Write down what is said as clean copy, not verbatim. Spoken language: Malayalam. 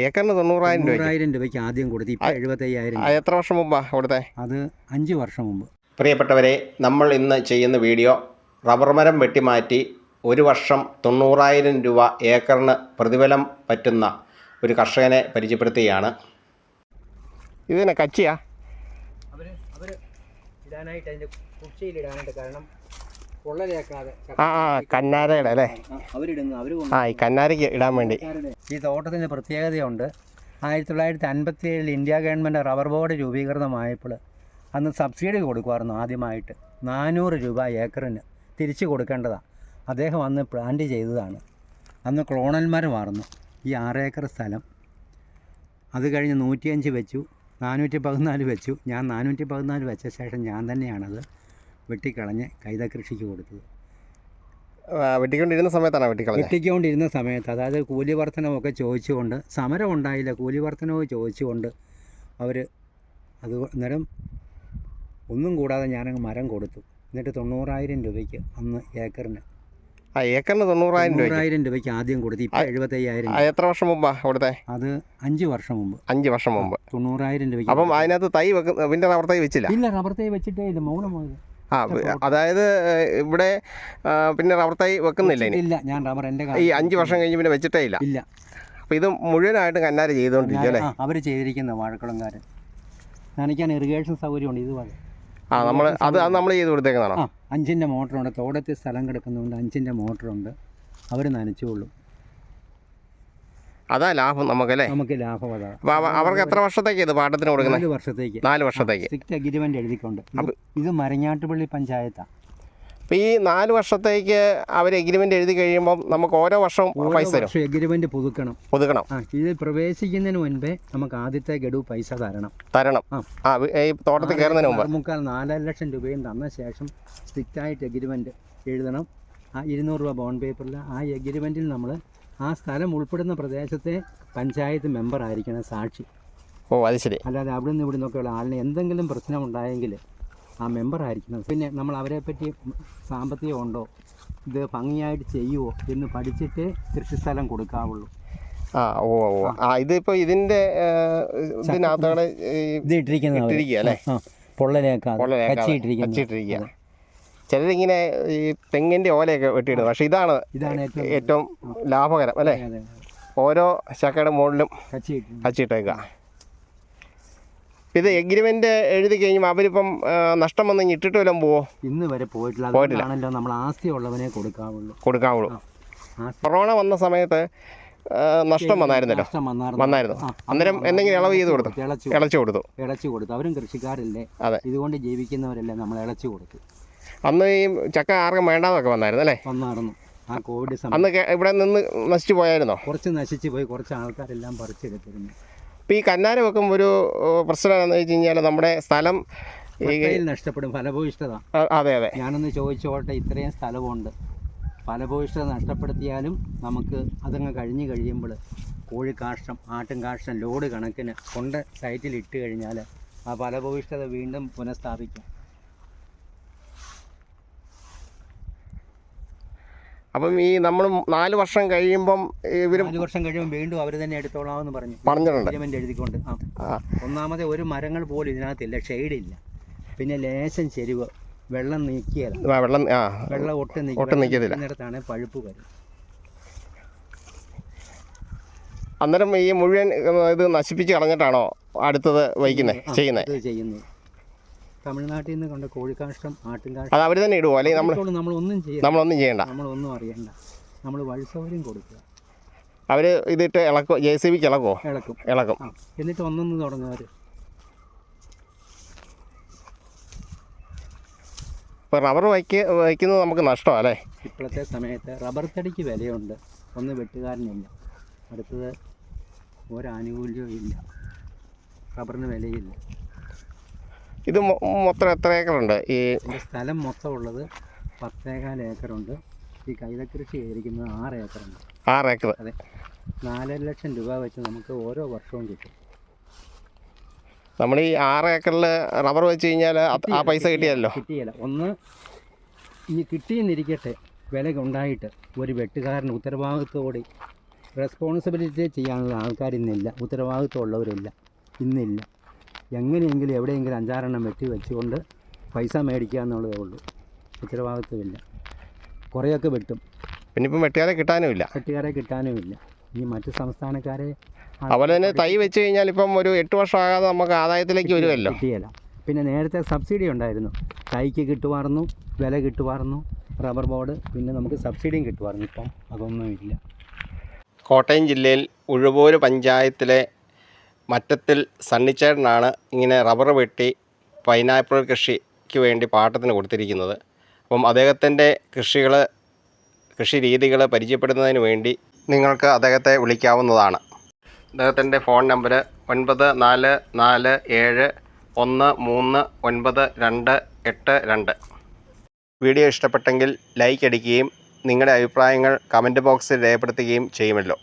ഏക്കറിന് 90,000 രൂപയ്ക്ക് ആദ്യം കൊടുത്തു. ഇപ്പോൾ 75,000. എത്ര വർഷം മുമ്പാണ് കൊടുത്തേ? അത് 5 വർഷം മുമ്പ്. പ്രിയപ്പെട്ടവരെ, നമ്മൾ ഇന്ന് ചെയ്യുന്ന വീഡിയോ റബ്ബർ മരം വെട്ടിമാറ്റി 1 വർഷം 90,000 രൂപ ഏക്കറിന് പ്രതിഫലം പറ്റുന്ന ഒരു കർഷകനെ പരിചയപ്പെടുത്തുകയാണ്. ഇതിനെ കച്ചിയാ അവർ ഇടാനായിട്ട്, അതിൻ്റെ കുച്ചിയിലിടാനായിട്ട്. കാരണം പൊള്ളലേക്കാതെ. കന്നാരയുടെ അല്ലേ അവരിടുന്നു. ഈ കന്നാരയ്ക്ക് ഇടാൻ വേണ്ടി. ഈ തോട്ടത്തിൻ്റെ പ്രത്യേകതയുണ്ട്. 1957 ഇന്ത്യ ഗവൺമെൻറ് റബ്ബർ ബോർഡ് രൂപീകൃതമായപ്പോൾ അന്ന് സബ്സിഡി കൊടുക്കുമായിരുന്നു. ആദ്യമായിട്ട് 400 രൂപ ഏക്കറിന് തിരിച്ചു കൊടുക്കേണ്ടതാണ്. അദ്ദേഹം അന്ന് പ്ലാന്റ് ചെയ്തതാണ്. അന്ന് ക്ലോണൽ മരമായിരുന്നു ഈ 6 ഏക്കർ സ്ഥലം. അത് കഴിഞ്ഞ് 105 വെച്ചു, 414 വെച്ചു. ഞാൻ 414 വെച്ച ശേഷം ഞാൻ തന്നെയാണത് വെട്ടിക്കളഞ്ഞ് കൈത കൃഷിക്ക് കൊടുത്തത്. വെട്ടിക്കൊണ്ടിരുന്ന സമയത്ത്, അതായത് കൂലി വർധനമൊക്കെ ചോദിച്ചുകൊണ്ട്, സമരം ഉണ്ടായില്ല, കൂലി വർധനവ് ചോദിച്ചുകൊണ്ട് അവർ അത് അന്നേരം ഒന്നും കൂടാതെ ഞാനങ്ങ് മരം കൊടുത്തു. എന്നിട്ട് 90,000 രൂപയ്ക്ക് അന്ന് ഏക്കറിന് 90,000 രൂപയ്ക്ക് ആദ്യം കൊടുത്തു. ഇപ്പോൾ 75,000. എത്ര വർഷം മുമ്പാണ് കൊടുത്തേ? അത് 5 വർഷം മുമ്പ്. 90,000 രൂപയ്ക്ക്. അപ്പം അതിനകത്ത് തൈ പിന്നെ റബ്ബർ തൈ വെച്ചില്ല? ഇല്ല, റബ്ബർ തൈ വെച്ചിട്ടേ ഇല്ല, മൗനമായത്. അതായത് ഇവിടെ പിന്നെ റബ്ബർ തൈ വെക്കുന്നില്ല? ഇല്ല, ഞാൻ റബ്ബർ എൻ്റെ ഈ 5 വർഷം കഴിഞ്ഞ് പിന്നെ വെച്ചിട്ടേ ഇല്ല. ഇല്ല. അപ്പോൾ ഇത് മുഴുവനായിട്ട് കന്നാര ചെയ്തുകൊണ്ടിരിക്കും അല്ലേ? അവർ ചെയ്തിരിക്കുന്ന വാഴക്കുളംകാരൻ. നനയ്ക്കാൻ ഇറിഗേഷൻ സൗകര്യമുണ്ട്. ഇത് വഴി നമ്മൾ ചെയ്ത് കൊടുത്തേക്കുന്നതാണോ? 5-ൻ്റെ മോട്ടറുണ്ട്. തോട്ടത്തിൽ സ്ഥലം കിടക്കുന്നതുകൊണ്ട് 5-ൻ്റെ മോട്ടറുണ്ട്. അവർ നനച്ചുകൊള്ളും. അതാ ലാഭം നമുക്കല്ലേ? നമുക്ക് ലാഭം അതാണ്. അപ്പോൾ അവർക്ക് എത്ര വർഷത്തേക്ക് ഇത് പാട്ടത്തിന് കൊടുക്കുന്നത്? 4 വർഷത്തേക്ക്. സ്ട്രിക്റ്റ് അഗ്രിമെൻ്റ് എഴുതിക്കൊണ്ട്. ഇത് മരങ്ങാട്ടുപള്ളി പഞ്ചായത്താണ്. അപ്പോൾ ഈ 4 വർഷത്തേക്ക് അവർ എഗ്രിമെൻ്റ് എഴുതി കഴിയുമ്പം നമുക്ക് ഓരോ വർഷവും പൈസ തരും? എഗ്രിമെൻ്റ് പുതുക്കണം. ഇത് പ്രവേശിക്കുന്നതിന് മുൻപേ നമുക്ക് ആദ്യത്തെ ഗഡു പൈസ തരണം. ഈ തോട്ടത്തിൽ കയറുന്നതിന് മുമ്പ് 4 ലക്ഷം രൂപയും തന്ന ശേഷം സ്ട്രിക്റ്റായിട്ട് എഗ്രിമെൻ്റ് എഴുതണം. ആ 200 രൂപ ബോണ്ട് പേപ്പറിൽ. ആ എഗ്രിമെൻറ്റിൽ നമ്മൾ ആ സ്ഥലം ഉൾപ്പെടുന്ന പ്രദേശത്തെ പഞ്ചായത്ത് മെമ്പർ ആയിരിക്കണം സാക്ഷി. അത് ശരി. അല്ലാതെ അവിടെ നിന്ന് ഇവിടെ നിന്നൊക്കെയുള്ള ആളിന് എന്തെങ്കിലും പ്രശ്നമുണ്ടായെങ്കിൽ ആ മെമ്പർ ആയിരിക്കണം. പിന്നെ നമ്മൾ അവരെപ്പറ്റി സാമ്പത്തികം ഉണ്ടോ, ഇത് ഭംഗിയായിട്ട് ചെയ്യുമോ എന്ന് പഠിച്ചിട്ട് കൃഷിസ്ഥലം കൊടുക്കാവുള്ളൂ. ഇതിപ്പോൾ ഇതിൻ്റെ ഇത് ഇട്ടിരിക്കുന്നത് പൊള്ളലേക്കാതെ. ചിലരിങ്ങനെ ഈ തെങ്ങിൻ്റെ ഓലയൊക്കെ വെട്ടിയിടും. പക്ഷേ ഇതാണ് ഏറ്റവും ലാഭകരം അല്ലേ? ഓരോ ചക്കയുടെ മുകളിലും കച്ചിട്ടേക്കുക. ഇത് എഗ്രിമെൻ്റ് എഴുതി കഴിയുമ്പോൾ അവരിപ്പം നഷ്ടം വന്ന് ഇട്ടിട്ട് വല്ലതും പോവോ? ഇന്ന് വരെ പോയിട്ടില്ല. നമ്മൾ ആസ്തി ഉള്ളവനെ കൊടുക്കാവുള്ളൂ. കൊറോണ വന്ന സമയത്ത് നഷ്ടം വന്നായിരുന്നു. അന്നേരം എന്തെങ്കിലും ഇളവ് ചെയ്ത് കൊടുത്തു? ഇളച്ചു കൊടുത്തു. അവരും കൃഷിക്കാരല്ലേ, ഇതുകൊണ്ട് ജീവിക്കുന്നവരല്ലേ, നമ്മൾ ഇളച്ചു കൊടുത്തു. അന്ന് ഈ ചക്ക ആർക്കും വേണ്ടാന്നൊക്കെ വന്നായിരുന്നു അല്ലേ? വന്നായിരുന്നു. ആ കോവിഡ് അന്ന് ഇവിടെ നിന്ന് നശിച്ചു പോയായിരുന്നോ? കുറച്ച് നശിച്ചു പോയി. കുറച്ച് ആൾക്കാരെല്ലാം പറിച്ചെടുത്തിരുന്നു. ഇപ്പോൾ ഈ കന്നാര വെക്കുമ്പോൾ ഒരു പ്രശ്നം എന്താണെന്ന് വെച്ച് കഴിഞ്ഞാൽ നമ്മുടെ സ്ഥലം നഷ്ടപ്പെടും, ഫലഭൂയിഷ്ഠത. അതെ. ഞാനൊന്ന് ചോദിച്ചോട്ടെ, ഇത്രയും സ്ഥലമുണ്ട്, ഫലഭൂയിഷ്ഠത നഷ്ടപ്പെടുത്തിയാലും നമുക്ക് അതങ്ങ് കഴിയുമ്പോൾ കോഴിക്കാഷ്ടം, ആട്ടും കാഷ്ടം ലോഡ് കണക്കിന് കൊണ്ട് സൈറ്റിൽ ഇട്ട് കഴിഞ്ഞാൽ ആ ഫലഭൂയിഷ്ഠത വീണ്ടും പുനഃസ്ഥാപിക്കാം. അപ്പം ഈ നമ്മൾ 4 വർഷം കഴിയുമ്പം 4 വർഷം കഴിയുമ്പോൾ വീണ്ടും അവർ തന്നെ എടുത്തോളാമെന്ന് പറഞ്ഞിട്ടുണ്ട്. എഗ്രിമെൻ്റ് എഴുതിക്കൊണ്ട്. ഒന്നാമത് ഒരു മരങ്ങൾ പോലും ഇതിനകത്തില്ല, ഷെയ്ഡില്ല. പിന്നെ ലേശം ചെരിവ്, വെള്ളം നീക്കിയല്ല, വെള്ളം ഒട്ടും നീക്കിയതിടത്താണ് പഴുപ്പ് വരും. അന്നേരം ഈ മുഴുവൻ ഇത് നശിപ്പിച്ച് കളഞ്ഞിട്ടാണോ അടുത്തത് ചെയ്യുന്നത്? തമിഴ്നാട്ടിൽ നിന്ന് കൊണ്ട് കോഴിക്കാഷ്ടം, ആട്ടിൻകാഷ്ടം അത് അവർ തന്നെ ഇടുമോ? അല്ലെങ്കിൽ നമ്മളൊന്നും ചെയ്യണ്ട, നമ്മളൊന്നും അറിയണ്ട. നമ്മൾ വഴി സൗകര്യം കൊടുക്കുക. അവർ ഇതിട്ട് ഇളക്കും, JCBക്ക് ഇളക്കും. എന്നിട്ട് ഒന്നൊന്ന് തുടങ്ങുക. ഇപ്പോൾ റബ്ബർ വയ്ക്കുന്നത് നമുക്ക് നഷ്ടമാണ് അല്ലേ? ഇപ്പോഴത്തെ സമയത്ത് റബ്ബർ തടിക്ക് വിലയുണ്ട്, ഒന്ന് വെട്ടുകാരനില്ല. അടുത്തത് ഒരാനുകൂല്യവും ഇല്ല, റബ്ബറിന് വിലയില്ല. ഇത് മൊത്തം എത്ര ഏക്കറുണ്ട്? ഈ സ്ഥലം മൊത്തം ഉള്ളത് 10.25 ഏക്കറുണ്ട്. ഈ കൈതക്കൃഷി ചെയ്തിരിക്കുന്നത് 6 ഏക്കറുണ്ട്. 6 ഏക്കർ. അതെ. 4 ലക്ഷം രൂപ വെച്ച് നമുക്ക് ഓരോ വർഷവും കിട്ടും. നമ്മൾ ഈ 6 ഏക്കറിൽ റബ്ബർ വെച്ച് കഴിഞ്ഞാൽ ആ പൈസ കിട്ടിയല്ലോ? കിട്ടിയല്ല. ഒന്ന് ഇനി കിട്ടിയെന്നിരിക്കട്ടെ, വില ഉണ്ടായിട്ട് ഒരു വെട്ടുകാരന് ഉത്തരവാദിത്തോടെ റെസ്പോൺസിബിലിറ്റി ചെയ്യാനുള്ള ആൾക്കാരിന്നില്ല, ഉത്തരവാദിത്വമുള്ളവരില്ല, ഇന്നില്ല. എങ്ങനെയെങ്കിലും എവിടെയെങ്കിലും 5-6 വെട്ടി വെച്ചുകൊണ്ട് പൈസ മേടിക്കുക എന്നുള്ളതേ ഉള്ളൂ. ഉത്തരവാദിത്വമില്ല. കുറേയൊക്കെ വെട്ടും, പിന്നെ ഇപ്പം വെട്ടുകാരെ കിട്ടാനുമില്ല. വെട്ടുകാരെ കിട്ടാനുമില്ല. ഈ മറ്റ് സംസ്ഥാനക്കാരെ അതുപോലെ തന്നെ തൈ വെച്ച് കഴിഞ്ഞാൽ ഇപ്പം ഒരു 8 വർഷം ആകാതെ നമുക്ക് ആദായത്തിലേക്ക് വരുമല്ലോ. കിട്ടിയല്ല. പിന്നെ നേരത്തെ സബ്സിഡി ഉണ്ടായിരുന്നു, തൈക്ക് കിട്ടുമായിരുന്നു, വില കിട്ടുമായിരുന്നു, റബ്ബർ ബോർഡ്, പിന്നെ നമുക്ക് സബ്സിഡിയും കിട്ടുമായിരുന്നു. ഇപ്പം അതൊന്നുമില്ല. കോട്ടയം ജില്ലയിൽ ഉഴുവൂര് പഞ്ചായത്തിലെ മറ്റത്തിൽ സണ്ണിച്ചേട്ടനാണ് ഇങ്ങനെ റബ്ബർ വെട്ടി പൈനാപ്പിൾ കൃഷിക്ക് വേണ്ടി പാട്ടത്തിന് കൊടുത്തിരിക്കുന്നത്. അപ്പം അദ്ദേഹത്തിൻ്റെ കൃഷി രീതികൾ പരിചയപ്പെടുന്നതിന് വേണ്ടി നിങ്ങൾക്ക് അദ്ദേഹത്തെ വിളിക്കാവുന്നതാണ്. അദ്ദേഹത്തിൻ്റെ ഫോൺ നമ്പർ 9447139282. വീഡിയോ ഇഷ്ടപ്പെട്ടെങ്കിൽ ലൈക്ക് അടിക്കുകയും നിങ്ങളുടെ അഭിപ്രായങ്ങൾ കമൻറ്റ് ബോക്സിൽ രേഖപ്പെടുത്തുകയും ചെയ്യുമല്ലോ.